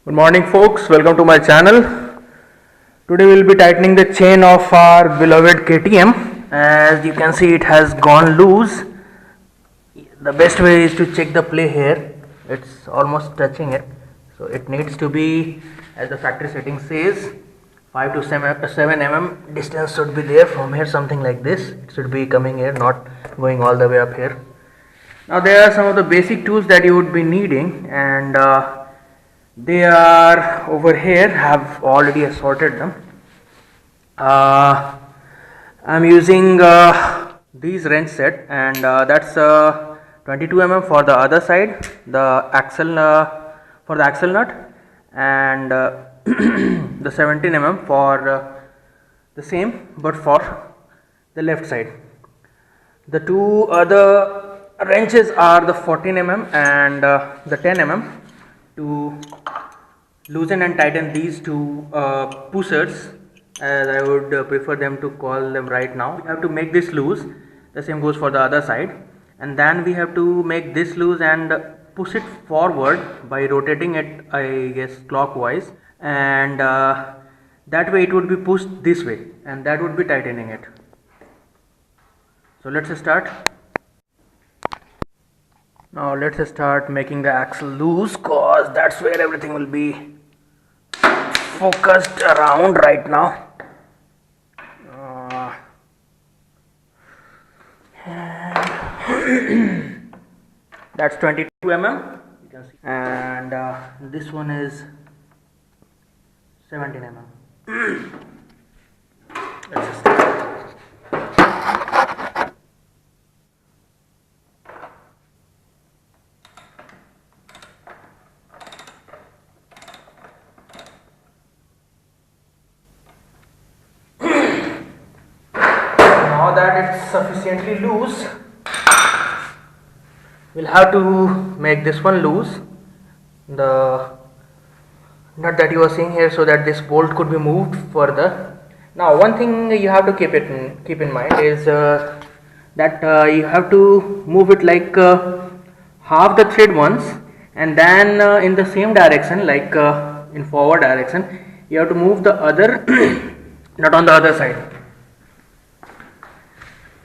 Good morning folks, welcome to my channel. Today we will be tightening the chain of our beloved KTM. As you can see, it has gone loose. The best way is to check the play here. It's almost touching it, so it needs to be, as the factory setting says, 5 to 7 mm distance should be there from here, something like this. It should be coming here, not going all the way up here. Now there are some of the basic tools that you would be needing, and they are over here. Have already assorted them. I'm using these wrench set, and that's 22 mm for the other side, the axle for the axle nut, and the 17 mm for the same but for the left side. The two other wrenches are the 14 mm and the 10 mm to loosen and tighten these two pushers, as I would prefer them to call them right now. We have to make this loose. The same goes for the other side, and then we have to make this loose and push it forward by rotating it, I guess, clockwise, and that way it would be pushed this way, and that would be tightening it. So let's start. Now let's start making the axle loose, cause that's where everything will be focused around right now. That's 22 mm, you can see, and this one is 17 mm. Let's start. Now that it's sufficiently loose, we'll have to make this one loose, the nut that you are seeing here, so that this bolt could be moved further. Now one thing you have to keep in mind is that you have to move it like half the thread once, and then in the same direction, like in forward direction, you have to move the other nut on the other side,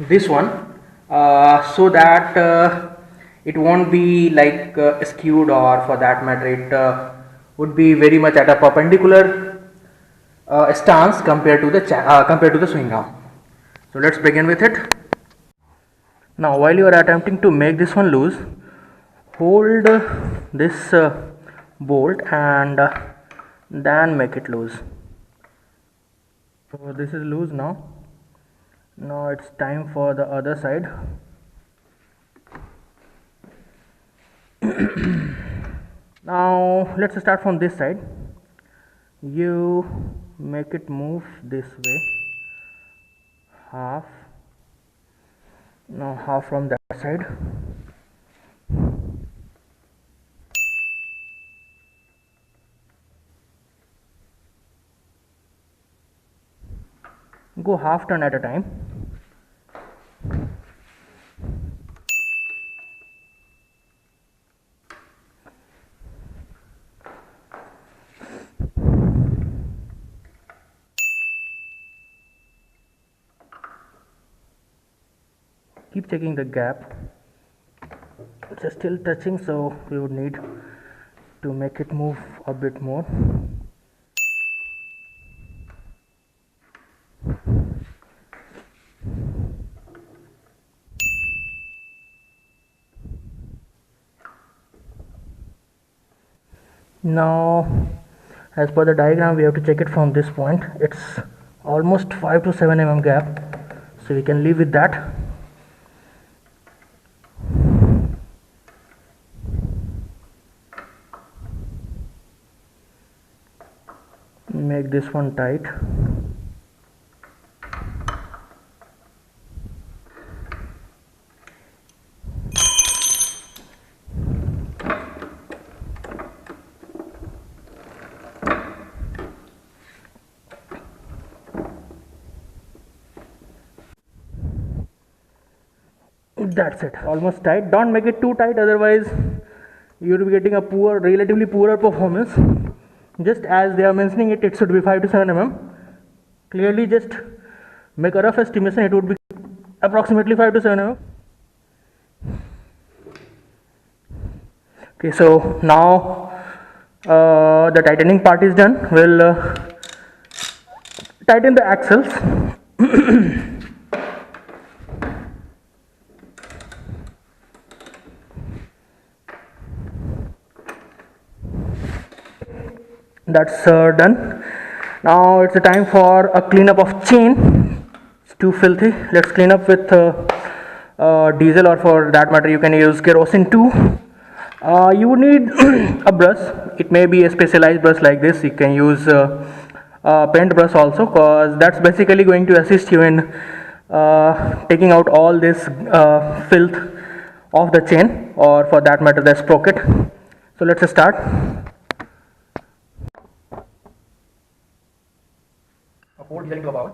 this one, so that it won't be like skewed, or for that matter it would be very much at a perpendicular stance compared to the swing arm. So let's begin with it. Now while you are attempting to make this one loose, hold this bolt and then make it loose. So this is loose now. Now it's time for the other side. Now let's start from this side. You make it move this way, half. Now half from that side. Go half turn at a time. Keep checking the gap. It's still touching, so we would need to make it move a bit more. Now as per the diagram, we have to check it from this point. It's almost 5 to 7 mm gap, so we can leave with that. Make this one tight. That's it, almost tight. Don't make it too tight, otherwise you will be getting a relatively poorer performance. just as they are mentioning it, it should be 5 to 7 mm. Clearly just make a rough estimation, it would be approximately 5 to 7 mm. Okay, so now the tightening part is done. We'll tighten the axles. That's done. Now it's a time for a cleanup of chain. It's too filthy. Let's clean up with diesel, or for that matter you can use kerosene too. You would need a brush. It may be a specialized brush like this. You can use a paint brush also, because that's basically going to assist you in taking out all this filth of the chain, or for that matter the sprocket. So let's start. Pour diesel into a bowl.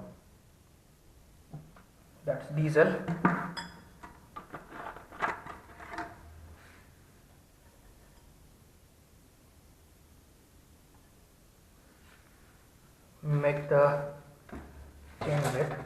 That's diesel. Make the chain wet.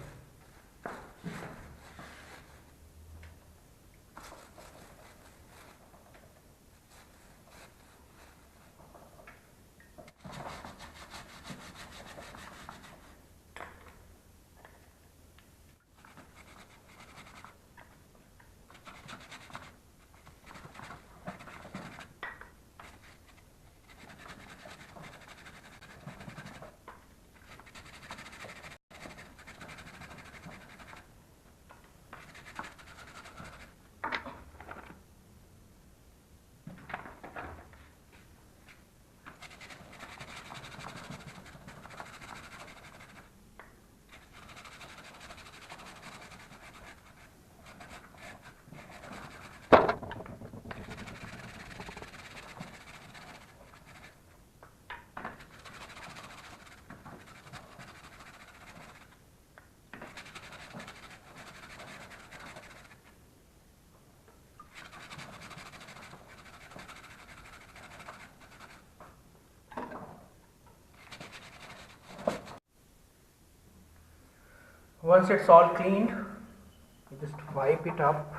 Once it's all cleaned, you just wipe it up.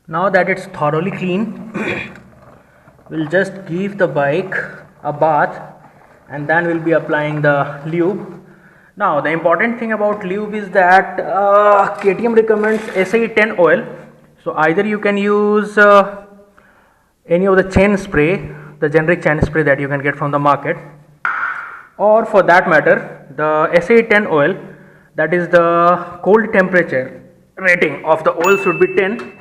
Now that it's thoroughly clean, we'll just give the bike a bath, and then we'll be applying the lube. Now the important thing about lube is that KTM recommends SAE10 oil. So either you can use any of the chain spray, the generic chain spray that you can get from the market, or for that matter the SAE10 oil, that is the cold temperature rating of the oil should be 10.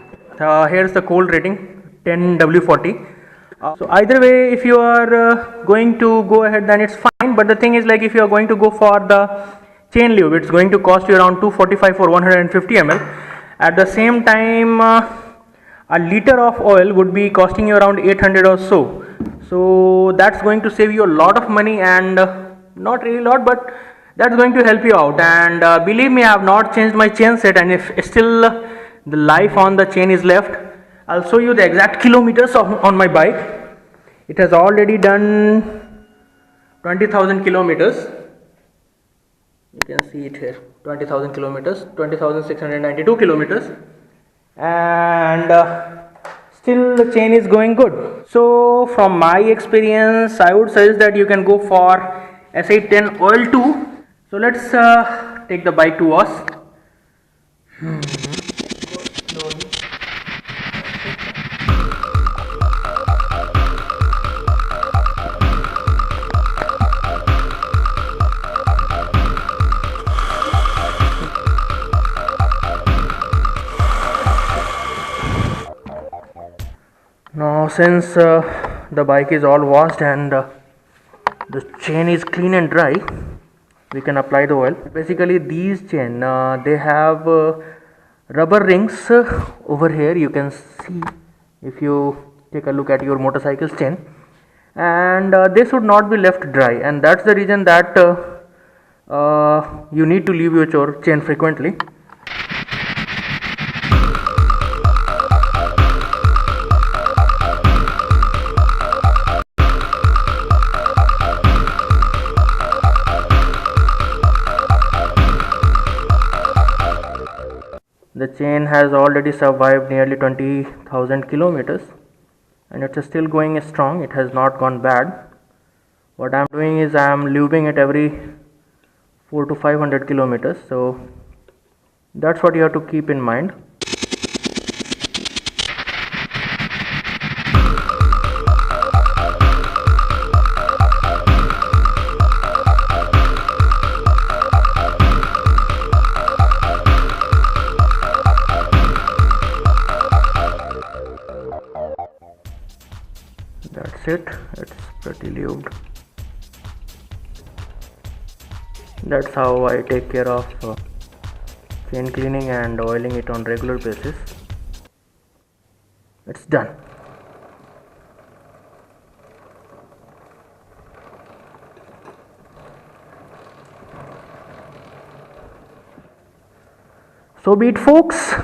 Here's the cold rating, 10 W40. So either way, if you are going to go ahead, then it's fine. But the thing is, like, if you are going to go for the chain lube, it's going to cost you around 245 for 150 ml. At the same time, a liter of oil would be costing you around 800 or so. So that's going to save you a lot of money, and not really lot, but that's going to help you out. And believe me, I have not changed my chain set, and if still the life on the chain is left, I'll show you the exact kilometers on my bike. It has already done 20,000 kilometers. You can see it here, 20,000 kilometers, 20,692 kilometers, and still the chain is going good. So from my experience, I would suggest that you can go for SAE10 oil too. So let's take the bike to wash. Now since the bike is all washed and the chain is clean and dry, we can apply the oil. Basically these chain, they have rubber rings over here. You can see if you take a look at your motorcycle's chain, and they should not be left dry, and that's the reason that you need to leave your chain frequently. The chain has already survived nearly 20,000 kilometers and it's still going strong. It has not gone bad. What I'm doing is I'm lubing it every 4 to 500 kilometers, so that's what you have to keep in mind. That's it, it's pretty lubed. That's how I take care of chain cleaning and oiling it on regular basis. It's done. So be it, folks.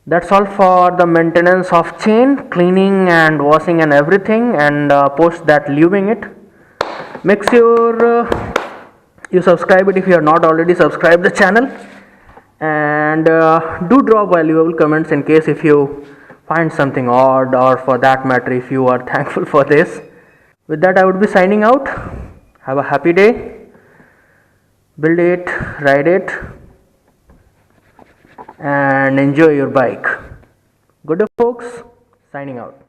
That's all for the maintenance of chain, cleaning and washing and everything, and post that lubing it. Make sure you subscribe it if you are not already subscribed the channel, and do drop valuable comments in case if you find something odd, or for that matter if you are thankful for this. With that, I would be signing out. Have a happy day. Build it, ride it, and enjoy your bike. Good day, folks. Signing out.